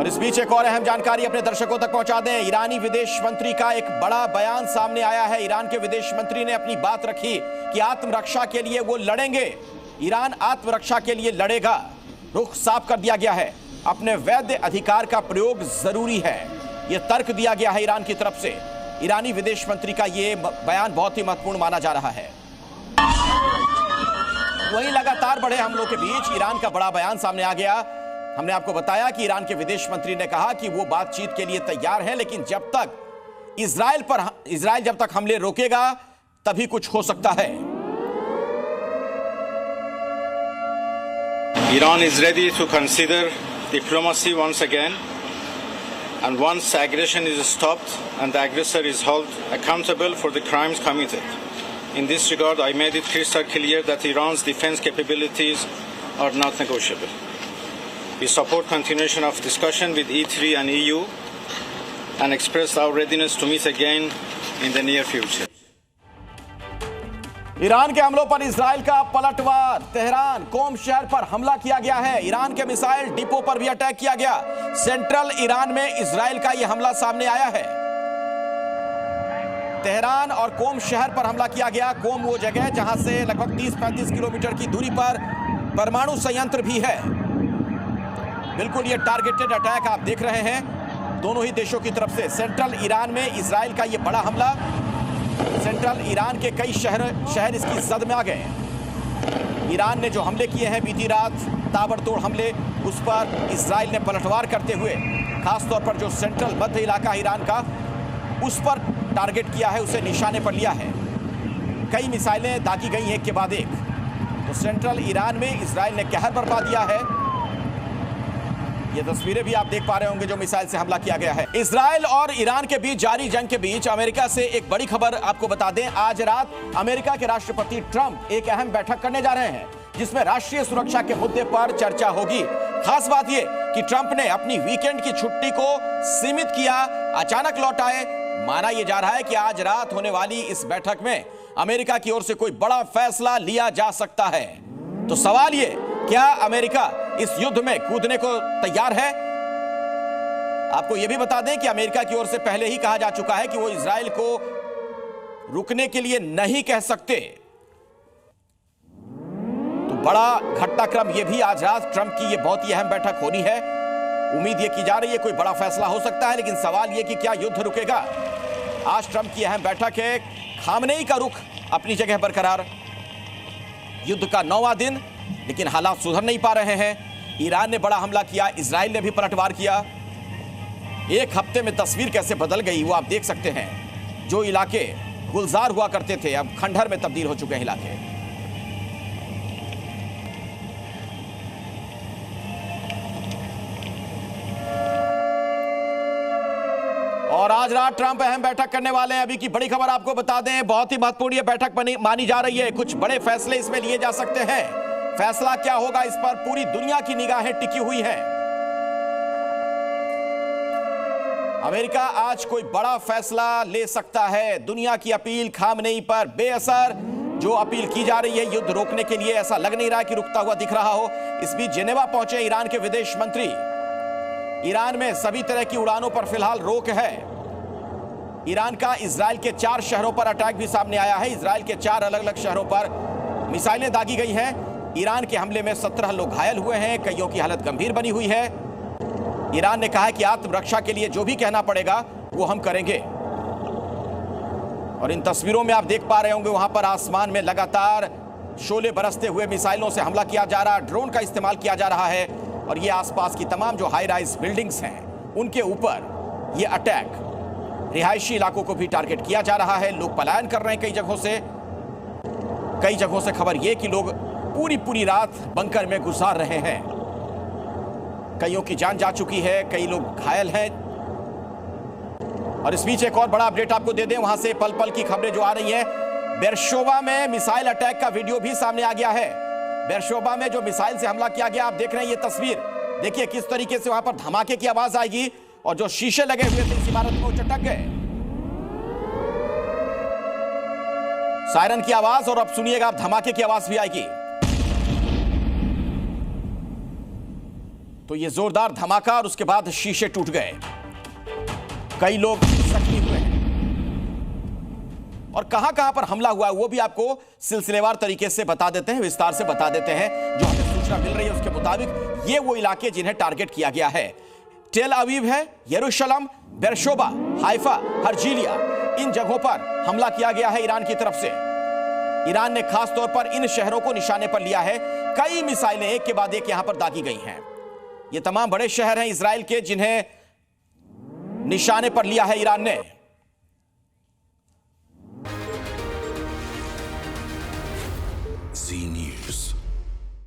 और इस बीच एक और अहम जानकारी अपने दर्शकों तक पहुंचा दें। ईरानी विदेश मंत्री का एक बड़ा बयान सामने आया है। ईरान के विदेश मंत्री ने अपनी बात रखी कि आत्मरक्षा के लिए वो लड़ेंगे। ईरान आत्मरक्षा के लिए लड़ेगा। रुख साफ कर दिया गया है। अपने वैध अधिकार का प्रयोग जरूरी है, यह तर्क दिया गया है ईरान की तरफ से। ईरानी विदेश मंत्री का यह बयान बहुत ही महत्वपूर्ण माना जा रहा है। वहीं लगातार बढ़े हमलों के बीच ईरान का बड़ा बयान सामने आ गया। हमने आपको बताया कि ईरान के विदेश मंत्री ने कहा कि वो बातचीत के लिए तैयार हैं, लेकिन जब तक इजराइल जब तक हमले रोकेगा तभी कुछ हो सकता है। Iran is ready to consider diplomacy once again, and once aggression is stopped and the aggressor is held accountable for the crimes committed. In this regard, I made it crystal clear that Iran's defense capabilities are not negotiable. We support continuation of discussion with E3 and EU and express our readiness to meet again in the near future. Iran के हमलों पर Israel का पलटवार। Tehran कोम शहर पर हमला किया गया है। ईरान के मिसाइल डिपो पर भी अटैक किया गया। सेंट्रल ईरान में इजराइल का यह हमला सामने आया है। तेहरान और कोम शहर पर हमला किया गया। कोम वो जगह जहां से लगभग 30-35 किलोमीटर की दूरी पर परमाणु संयंत्र भी है। बिल्कुल ये टारगेटेड अटैक आप देख रहे हैं दोनों ही देशों की तरफ से। सेंट्रल ईरान में इजराइल का यह बड़ा हमला। सेंट्रल ईरान के कई शहर इसकी जद में आ गए। ईरान ने जो हमले किए हैं बीती रात, ताबड़तोड़ हमले, उस पर इजराइल ने पलटवार करते हुए खासतौर पर जो सेंट्रल मध्य इलाका ईरान का उस पर टारगेट किया है, उसे निशाने पर लिया है। कई मिसाइलें दागी गई एक के बाद एक। तो सेंट्रल ईरान में इजराइल ने कहर बरपा दिया है। ये तस्वीरें भी आप देख पा रहे होंगे जो मिसाइल से हमला किया गया है। इजराइल और ईरान के बीच जारी जंग के बीच अमेरिका से एक बड़ी खबर आपको बता दें। आज रात अमेरिका के राष्ट्रपति ट्रंप एक अहम बैठक करने जा रहे हैं, जिसमें राष्ट्रीय सुरक्षा के मुद्दे पर चर्चा होगी। खास बात यह कि ट्रंप ने अपनी वीकेंड की छुट्टी को सीमित किया, अचानक लौट आए। माना यह जा रहा है कि आज रात होने वाली इस बैठक में अमेरिका की ओर से कोई बड़ा फैसला लिया जा सकता है। तो सवाल ये, क्या अमेरिका इस युद्ध में कूदने को तैयार है? आपको यह भी बता दें कि अमेरिका की ओर से पहले ही कहा जा चुका है कि वो इजराइल को रुकने के लिए नहीं कह सकते। तो बड़ा घटनाक्रम यह भी आज रात ट्रंप की यह बहुत ही अहम बैठक होनी है। उम्मीद यह की जा रही है कोई बड़ा फैसला हो सकता है, लेकिन सवाल यह कि क्या युद्ध रुकेगा? आज ट्रंप की अहम बैठक है। खामनेई का रुख अपनी जगह बरकरार। युद्ध का 9वां दिन, लेकिन हालात सुधर नहीं पा रहे हैं। ईरान ने बड़ा हमला किया, इजराइल ने भी पलटवार किया। एक हफ्ते में तस्वीर कैसे बदल गई वो आप देख सकते हैं। जो इलाके गुलजार हुआ करते थे अब खंडहर में तब्दील हो चुके हैं इलाके। और आज रात ट्रंप अहम बैठक करने वाले हैं। अभी की बड़ी खबर आपको बता दें, बहुत ही महत्वपूर्ण यह बैठक मानी जा रही है। कुछ बड़े फैसले इसमें लिए जा सकते हैं। फैसला क्या होगा इस पर पूरी दुनिया की निगाहें टिकी हुई हैं। अमेरिका आज कोई बड़ा फैसला ले सकता है। दुनिया की अपील खामनेई पर बेअसर। जो अपील की जा रही है युद्ध रोकने के लिए, ऐसा लग नहीं रहा कि रुकता हुआ दिख रहा हो। इस बीच जिनेवा पहुंचे ईरान के विदेश मंत्री। ईरान में सभी तरह की उड़ानों पर फिलहाल रोक है। ईरान का इजराइल के 4 शहरों पर अटैक भी सामने आया है। इजराइल के 4 अलग अलग शहरों पर मिसाइलें दागी गई हैं। ईरान के हमले में 17 लोग घायल हुए हैं, कईयों की हालत गंभीर बनी हुई है। ईरान ने कहा है कि आत्मरक्षा के लिए जो भी कहना पड़ेगा वो हम करेंगे। और इन तस्वीरों में आप देख पा रहे होंगे वहां पर आसमान में लगातार शोले बरसते हुए मिसाइलों से हमला किया जा रहा है। ड्रोन का इस्तेमाल किया जा रहा है और ये आसपास की तमाम जो हाई राइज बिल्डिंग्स हैं उनके ऊपर ये अटैक। रिहायशी इलाकों को भी टारगेट किया जा रहा है। लोग पलायन कर रहे हैं कई जगहों से। खबर यह कि लोग पूरी रात बंकर में गुजार रहे हैं। कईयों की जान जा चुकी है, कई लोग घायल हैं। और इस बीच एक और बड़ा अपडेट आपको दे दें, वहां से पल पल की खबरें जो आ रही हैं। बेरशोबा में मिसाइल अटैक का वीडियो भी सामने आ गया है। बेरशोबा में जो मिसाइल से हमला किया गया, आप देख रहे हैं ये तस्वीर। देखिए किस तरीके से वहां पर धमाके की आवाज आएगी और जो शीशे लगे हुए थे इस इमारत में वो चटक गए। सायरन की आवाज और अब सुनिएगा आप धमाके की आवाज भी आएगी। तो ये जोरदार धमाका और उसके बाद शीशे टूट गए, कई लोग जख्मी हुए हैं। और कहां कहां पर हमला हुआ है वो भी आपको सिलसिलेवार तरीके से बता देते हैं, विस्तार से बता देते हैं। जो हमें सूचना मिल रही है उसके मुताबिक ये वो इलाके जिन्हें टारगेट किया गया है। टेल अवीव है, यरूशलेम, बेरशोबा, हाइफा, हर्जिलिया, इन जगहों पर हमला किया गया है ईरान की तरफ से। ईरान ने खास तौर पर इन शहरों को निशाने पर लिया है। कई मिसाइलें एक के बाद एक यहां पर दागी गई हैं। ये तमाम बड़े शहर हैं इजराइल के जिन्हें निशाने पर लिया है ईरान ने। Scene